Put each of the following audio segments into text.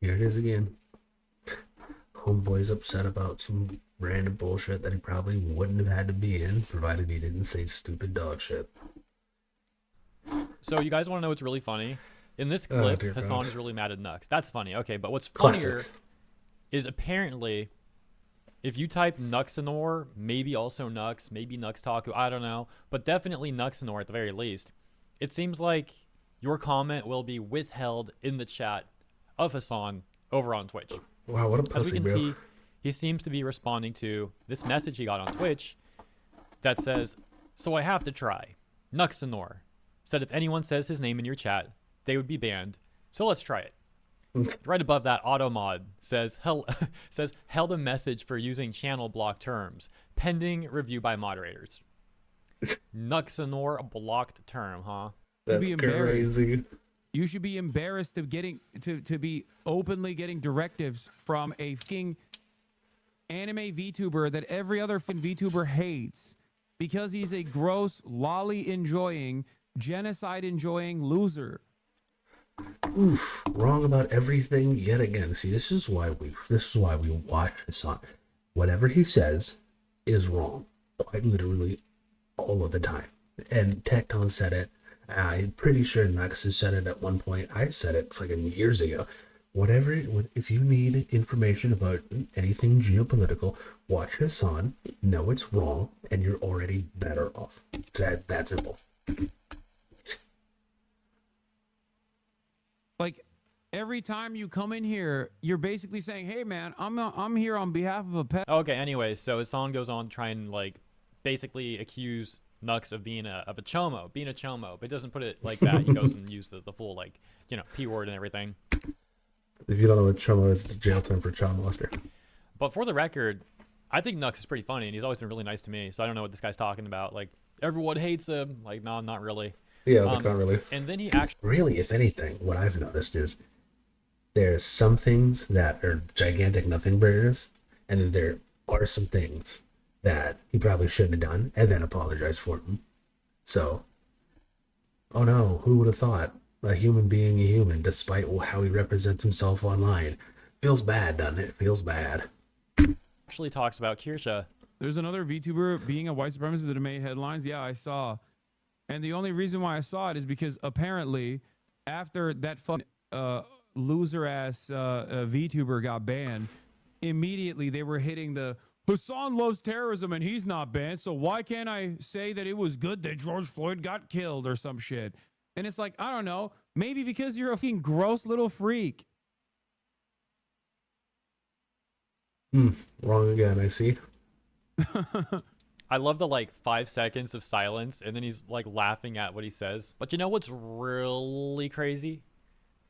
Here it is again. Homeboy's upset about some random bullshit that he probably wouldn't have had to be in, provided he didn't say stupid dog shit. So you guys want to know what's really funny? In this Oh, clip, dear Hassan God. is really mad at Nux. That's funny. Okay, but what's Classic. funnier is apparently if you type Nuxanor, maybe also Nux, maybe Nux Taku, I don't know, but definitely Nuxanor at the very least, it seems like your comment will be withheld in the chat of Hassan over on Twitch. Wow, what a As we pussy, can bro. see, he seems to be responding to this message he got on Twitch that says, "So I have to try. Nuxanor said if anyone says his name in your chat, they would be banned. So let's try it." Right above that, Automod says held a message for using channel block terms, pending review by moderators. Nuxanor blocked term, huh? That's be embarrassed. crazy. You should be embarrassed of getting to be openly getting directives from a fucking anime VTuber that every other VTuber hates because he's a gross, lolly enjoying, genocide enjoying loser. Oof, wrong about everything yet again. See, this is why we watch this on. Whatever he says is wrong, quite literally all of the time. And Tecton said it. I'm pretty sure Nux has said it at one point. I said it fucking years ago. If you need information about anything geopolitical, watch Hassan, know it's wrong, and you're already better off. It's that simple. Like every time you come in here, you're basically saying, "Hey man, I'm here on behalf of a pet." Okay, anyway, so Hassan goes on to try and like basically accuse Nux of being a chomo, but he doesn't put it like that. He goes and uses the full like, P word and everything. If you don't know what chomo is, it's a jail term for child molester. But for the record, I think Nux is pretty funny, and he's always been really nice to me. So I don't know what this guy's talking about. Like everyone hates him. Like no, not really. Yeah, I was like, not really. And then he actually Really, if anything, what I've noticed is there's some things that are gigantic nothing burgers, and then there are some things that he probably shouldn't have done, and then apologize for them. So, oh no, who would have thought a human being a human, despite how he represents himself online? Feels bad, doesn't it? Feels bad. actually talks about Kirsha. There's another VTuber being a white supremacist that made headlines. Yeah, I saw. And the only reason why I saw it is because apparently after that loser ass VTuber got banned, immediately they were hitting the Hassan loves terrorism and he's not banned. So why can't I say that it was good that George Floyd got killed or some shit? And it's like, I don't know, maybe because you're a fucking gross little freak. Wrong again, I see. I love the like 5 seconds of silence and then he's like laughing at what he says. But you know what's really crazy?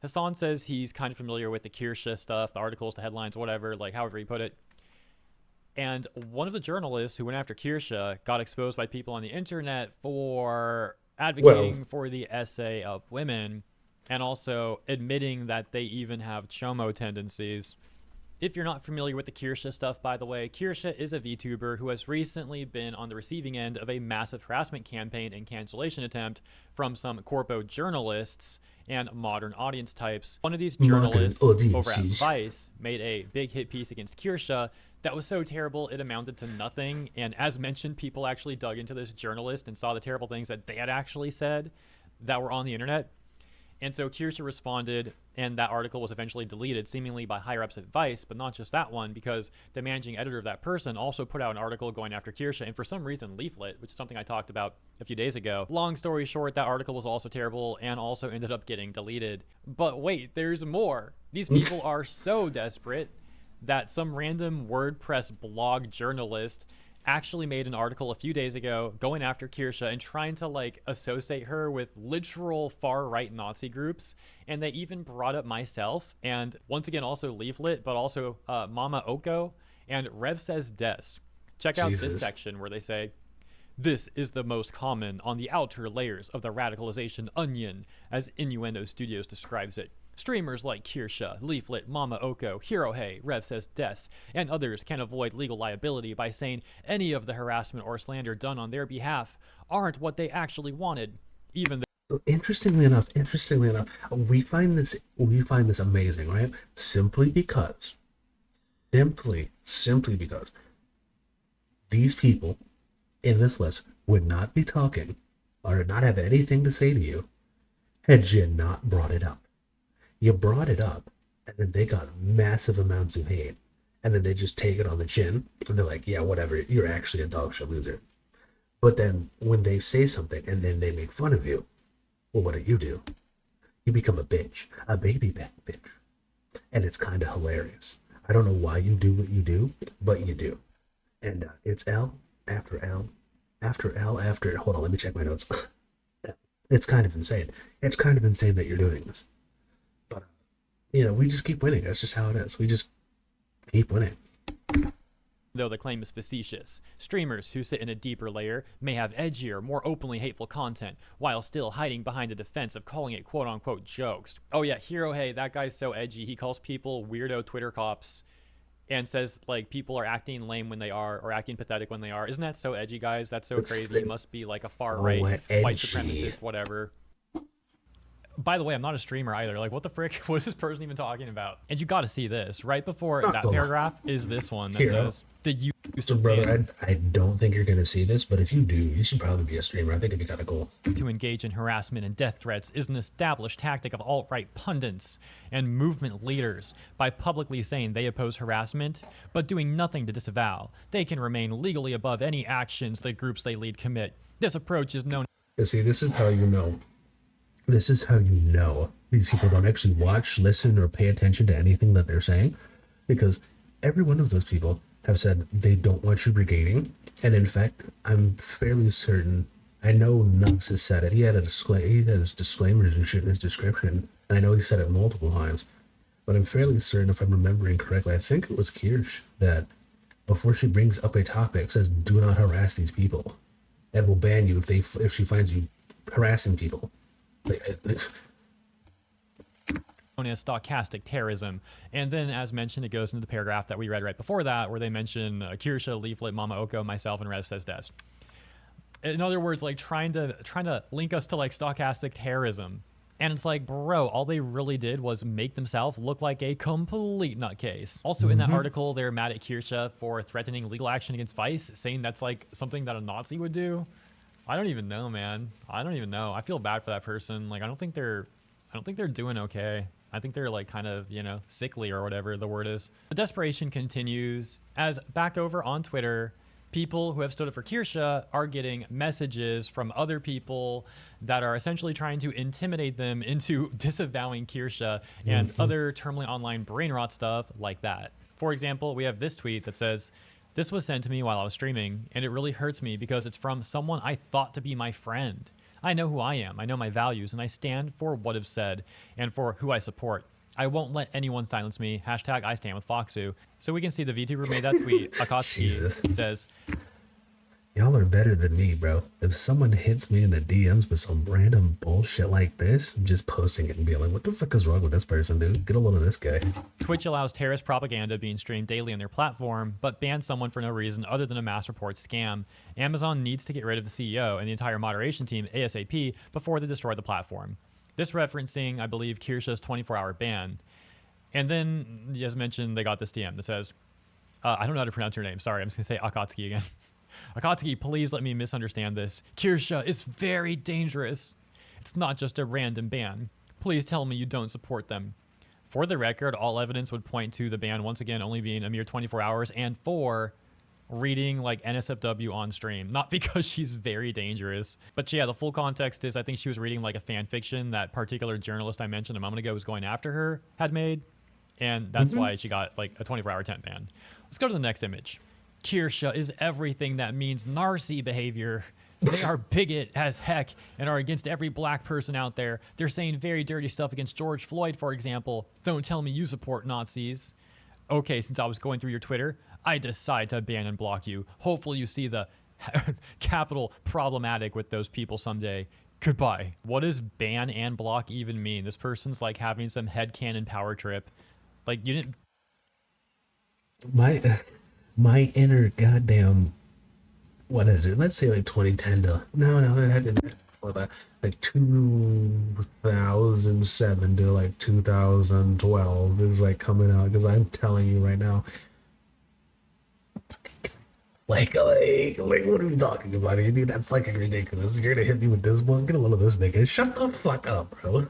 Hassan says he's kind of familiar with the Kirsha stuff, the articles, the headlines, whatever, like however he put it. And one of the journalists who went after Kirsha got exposed by people on the internet for advocating for the essay of women and also admitting that they even have chomo tendencies. If you're not familiar with the Kirsha stuff, by the way, Kirsha is a VTuber who has recently been on the receiving end of a massive harassment campaign and cancellation attempt from some corpo journalists and modern audience types. One of these journalists over at Vice made a big hit piece against Kirsha that was so terrible it amounted to nothing. And as mentioned, people actually dug into this journalist and saw the terrible things that they had actually said that were on the internet. And so Kirsha responded, and that article was eventually deleted, seemingly by higher-ups at Vice, but not just that one, because the managing editor of that person also put out an article going after Kirsha, and for some reason Leaflet, which is something I talked about a few days ago. Long story short, that article was also terrible and also ended up getting deleted. But wait, there's more. These people are so desperate that some random WordPress blog journalist actually made an article a few days ago going after Kirsha and trying to like associate her with literal far-right Nazi groups. And they even brought up myself and once again also Leaflet, but also Mama Oko and Rev Says Des. Check out this section where they say, "This is the most common on the outer layers of the radicalization onion, as Innuendo Studios describes it. Streamers like Kirsha, Leaflet, Mama Oko, Hero Hey, Rev Says Des, and others can avoid legal liability by saying any of the harassment or slander done on their behalf aren't what they actually wanted, even though So interestingly enough, we find this amazing, right? Simply because these people in this list would not be talking or not have anything to say to you had you not brought it up. You brought it up, and then they got massive amounts of hate, and then they just take it on the chin, and they're like, yeah, whatever, you're actually a dog shit loser. But then when they say something and then they make fun of you, well, what do? You become a bitch, a baby back bitch. And it's kind of hilarious. I don't know why you do what you do, but you do. And it's L after L after L after. Hold on, let me check my notes. It's kind of insane. It's kind of insane that you're doing this. But, we just keep winning. That's just how it is. We just keep winning. Though the claim is facetious, streamers who sit in a deeper layer may have edgier, more openly hateful content, while still hiding behind the defense of calling it quote-unquote jokes. Oh yeah, Hero Hey, that guy's so edgy. He calls people weirdo Twitter cops and says, like, people are acting lame when they are, or acting pathetic when they are. Isn't that so edgy, guys? That's so crazy. He must be like a far-right, white supremacist, whatever. By the way, I'm not a streamer either. Like, what the frick? What is this person even talking about? And you got to see this. Right before that paragraph is this one that says, the use So, of brother, I don't think you're going to see this, but if you do, you should probably be a streamer. I think it'd be kind of cool. to engage in harassment and death threats is an established tactic of alt-right pundits and movement leaders. By publicly saying they oppose harassment, but doing nothing to disavow, they can remain legally above any actions the groups they lead commit. This approach is known. You see, this is how you know. This is how you know these people don't actually watch, listen, or pay attention to anything that they're saying, because every one of those people have said they don't want you brigading. And in fact, I'm fairly certain, I know Nux has said it. He had his disclaimers and shit in his description, and I know he said it multiple times. But I'm fairly certain, if I'm remembering correctly, I think it was Kirsch that before she brings up a topic says, "Do not harass these people," and will ban you if she finds you harassing people. Known as stochastic terrorism. And then, as mentioned, it goes into the paragraph that we read right before that, where they mention Kirsha, Leaflet, Mama Oko, myself, and Rev Says Des. In other words, like trying to link us to like stochastic terrorism. And it's like, bro, all they really did was make themselves look like a complete nutcase. Also, in that article, they're mad at Kirsha for threatening legal action against Vice, saying that's like something that a Nazi would do. I don't even know, man. I don't even know. I feel bad for that person. Like, I don't think they're doing okay. I think they're like kind of, sickly or whatever the word is. The desperation continues as back over on Twitter, people who have stood up for Kirsha are getting messages from other people that are essentially trying to intimidate them into disavowing Kirsha and other terminally online brain rot stuff like that. For example, we have this tweet that says, "This was sent to me while I was streaming, and it really hurts me because it's from someone I thought to be my friend. I know who I am, I know my values, and I stand for what I've said and for who I support. I won't let anyone silence me. Hashtag I stand with Foxu." So we can see the VTuber made that tweet. Akatsuki says, Y'all are better than me, bro. If someone hits me in the DMs with some random bullshit like this, I'm just posting it and being like, what the fuck is wrong with this person, dude? Get a load of this guy. Twitch allows terrorist propaganda being streamed daily on their platform, but bans someone for no reason other than a mass report scam. Amazon needs to get rid of the CEO and the entire moderation team ASAP before they destroy the platform. This referencing, I believe, Kirsha's 24-hour ban. And then, as mentioned, they got this DM that says, I don't know how to pronounce your name. Sorry, I'm just going to say Akatsuki again. Akatsuki, please let me misunderstand this. Kirsha is very dangerous. It's not just a random ban. Please tell me you don't support them. For the record, all evidence would point to the ban once again only being a mere 24 hours and for reading like NSFW on stream. Not because she's very dangerous. But yeah, the full context is I think she was reading like a fan fiction that particular journalist I mentioned a moment ago was going after her had made. And that's why she got like a 24-hour temp ban. Let's go to the next image. Kirsha is everything that means narcy behavior. They are bigot as heck and are against every black person out there. They're saying very dirty stuff against George Floyd, for example. Don't tell me you support Nazis. Okay, since I was going through your Twitter, I decide to ban and block you. Hopefully you see the capital problematic with those people someday. Goodbye. What does ban and block even mean? This person's like having some headcanon power trip. Like, you didn't... My inner goddamn, what is it? Let's say like 2010 to, no, it had been before that, like 2007 to like 2012 is like coming out, because I'm telling you right now, like, what are we talking about here, dude? That's fucking ridiculous. You're gonna hit me with this one? Get a load of this nigga. Shut the fuck up, bro.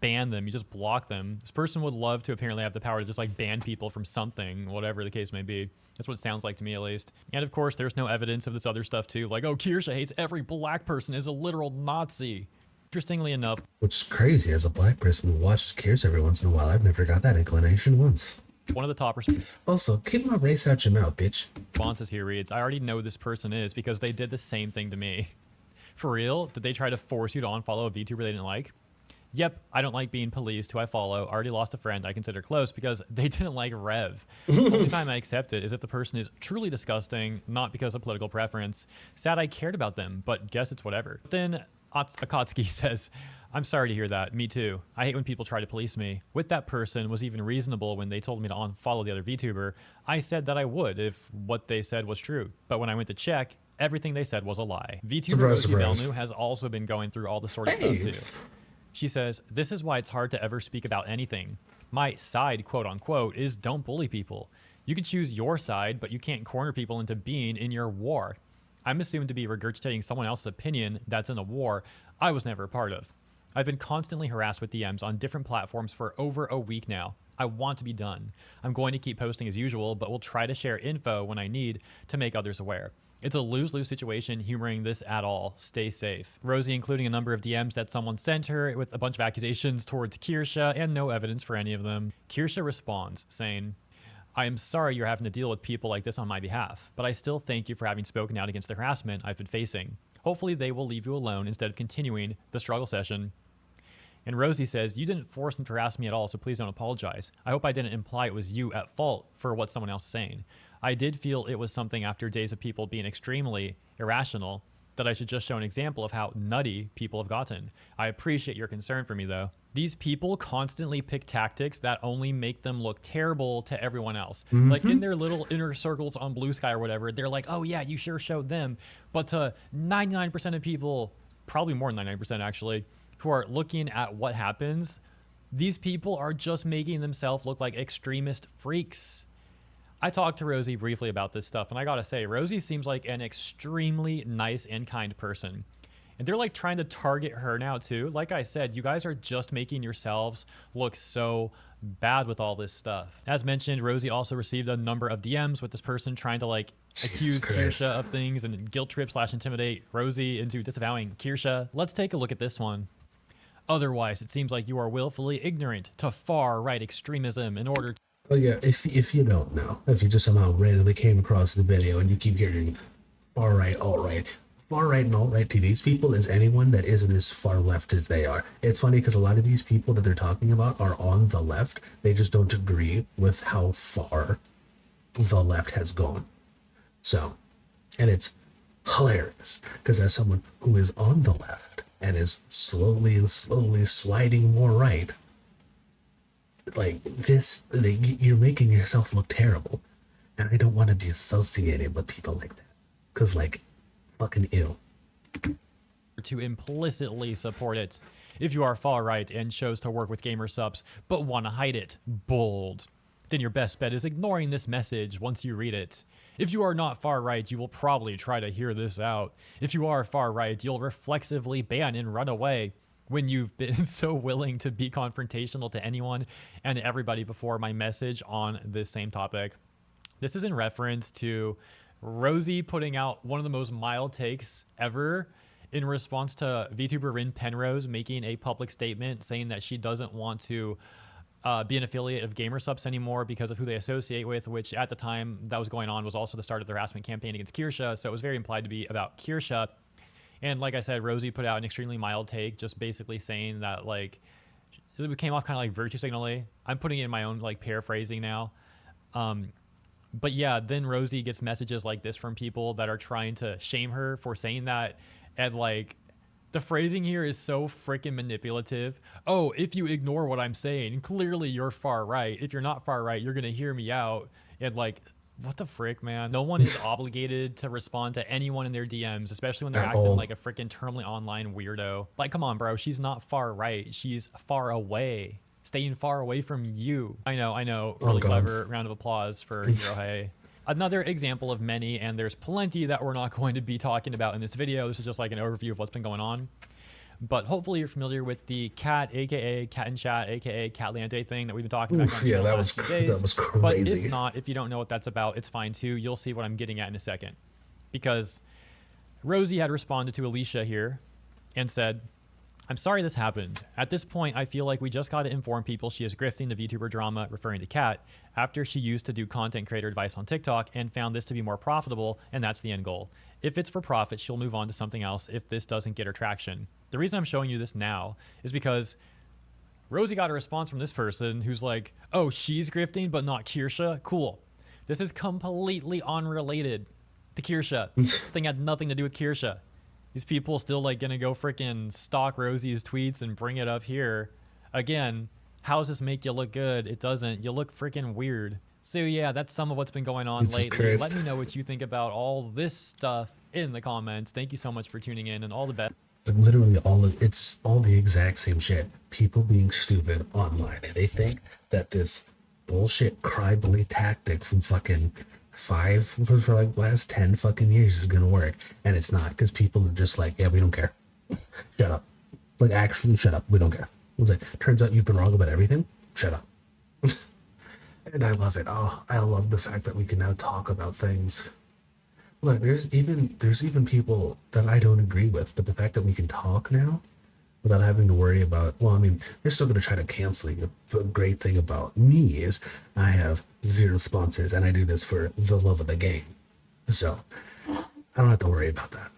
Ban them. You just block them. This person would love to apparently have the power to just like ban people from something, whatever the case may be. That's what it sounds like to me, at least. And of course, there's no evidence of this other stuff too. Like, oh, Kirsha hates every black person, is a literal Nazi. Interestingly enough, Which is crazy, as a black person who watches Cures every once in a while, I've never got that inclination once. one of the top Also, keep my race out your mouth, bitch. responses here reads, I already know who this person is because they did the same thing to me. For real? Did they try to force you to unfollow a VTuber they didn't like? Yep, I don't like being policed, who I follow. Already lost a friend I consider close because they didn't like Rev. Only time I accept it is if the person is truly disgusting, not because of political preference. Sad I cared about them, but guess it's whatever. Then Akatsuki says, I'm sorry to hear that. Me too. I hate when people try to police me. With that person was even reasonable when they told me to unfollow the other VTuber. I said that I would if what they said was true. But when I went to check, everything they said was a lie. VTuber Surprise, Oki surprise. Belnu has also been going through all this sort of Hey. stuff too. She says, this is why it's hard to ever speak about anything. My side, quote unquote, is don't bully people. You can choose your side, but you can't corner people into being in your war. I'm assumed to be regurgitating someone else's opinion that's in a war I was never a part of. I've been constantly harassed with DMs on different platforms for over a week now. I want to be done. I'm going to keep posting as usual, but will try to share info when I need to make others aware. It's a lose-lose situation humoring this at all. Stay safe. Rosie including a number of DMs that someone sent her with a bunch of accusations towards Kirsha and no evidence for any of them. Kirsha responds saying, I am sorry you're having to deal with people like this on my behalf, but I still thank you for having spoken out against the harassment I've been facing. Hopefully they will leave you alone instead of continuing the struggle session. And Rosie says, you didn't force them to harass me at all, so please don't apologize. I hope I didn't imply it was you at fault for what someone else is saying. I did feel it was something after days of people being extremely irrational that I should just show an example of how nutty people have gotten. I appreciate your concern for me, though. These people constantly pick tactics that only make them look terrible to everyone else. Like in their little inner circles on Blue Sky or whatever, they're like, oh yeah, you sure showed them. But to 99% of people, probably more than 99% actually, who are looking at what happens, these people are just making themselves look like extremist freaks. I talked to Rosie briefly about this stuff, and I gotta say, Rosie seems like an extremely nice and kind person. And they're like trying to target her now too. Like I said, you guys are just making yourselves look so bad with all this stuff. As mentioned, Rosie also received a number of DMs with this person trying to like accuse Christ. Kirsha of things and guilt trip / intimidate Rosie into disavowing Kirsha. Let's take a look at this one. Otherwise, it seems like you are willfully ignorant to far-right extremism in order to Oh yeah, if you don't know, if you just somehow randomly came across the video and you keep hearing far right, alt-right, far right and alt-right to these people is anyone that isn't as far left as they are. It's funny because a lot of these people that they're talking about are on the left. They just don't agree with how far the left has gone. So, and it's hilarious because as someone who is on the left and is slowly and slowly sliding more right, like this, you're making yourself look terrible, and I don't want to be associated with people like that, cause like, fucking ew. implicitly support it. If you are far right and chose to work with gamer subs but want to hide it, bold, then your best bet is ignoring this message once you read it. If you are not far right, you will probably try to hear this out. If you are far right, you'll reflexively ban and run away. When you've been so willing to be confrontational to anyone and everybody before my message on this same topic. This is in reference to Rosie putting out one of the most mild takes ever in response to VTuber Rin Penrose making a public statement saying that she doesn't want to be an affiliate of GamerSups anymore because of who they associate with, which at the time that was going on was also the start of the harassment campaign against Kirsha. So it was very implied to be about Kirsha. And like I said, Rosie put out an extremely mild take, just basically saying that like it came off kind of like virtue signaling. I'm putting it in my own like paraphrasing now. But yeah, then Rosie gets messages like this from people that are trying to shame her for saying that. And like the phrasing here is so freaking manipulative. Oh, if you ignore what I'm saying, clearly you're far right. If you're not far right, you're going to hear me out. And like What the frick, man? No one is obligated to respond to anyone in their DMs, especially when they're At acting all. like a freaking terminally online weirdo. Like, come on, bro. She's not far right. She's far away. Staying far away from you. I know. Oh, Really God. clever. Round of applause for Hero Hey. Another example of many, and there's plenty that we're not going to be talking about in this video. This is just like an overview of what's been going on. But hopefully you're familiar with the cat, aka cat in chat, aka Catlante thing that we've been talking about. Oof, on the yeah, channel that the was last few days. that was But crazy. if not, if you don't know what that's about, it's fine too. You'll see what I'm getting at in a second. Because Rosie had responded to Alicia here and said, I'm sorry this happened. At this point, I feel like we just got to inform people she is grifting the VTuber drama, referring to Kat, after she used to do content creator advice on TikTok and found this to be more profitable, and that's the end goal. If it's for profit, she'll move on to something else if this doesn't get her traction. The reason I'm showing you this now is because Rosie got a response from this person who's like, oh, she's grifting, but not Kirsha? Cool. This is completely unrelated to Kirsha. This thing had nothing to do with Kirsha. These people still like gonna go freaking stalk Rosie's tweets and bring it up here. Again, how does this make you look good? It doesn't. You look freaking weird. So yeah, that's some of what's been going on Jesus lately. Christ. Let me know what you think about all this stuff in the comments. Thank you so much for tuning in, and all the best. Like literally it's all the exact same shit. People being stupid online, and they think that this bullshit cry-bully tactic from fucking for like last 10 fucking years is gonna work, and it's not, because people are just like, yeah, we don't care. Shut up. Like, actually shut up, we don't care. It's like, turns out you've been wrong about everything. Shut up. And I love it. Oh, I love the fact that we can now talk about things. Look, there's even people that I don't agree with, but the fact that we can talk now without having to worry about, well, I mean, they're still going to try to cancel you. The great thing about me is I have 0 sponsors, and I do this for the love of the game. So I don't have to worry about that.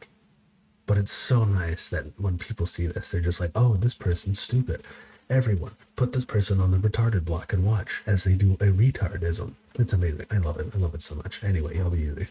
But it's so nice that when people see this, they're just like, oh, this person's stupid. Everyone, put this person on the retarded block and watch as they do a retardism. It's amazing. I love it. I love it so much. Anyway, y'all be easy.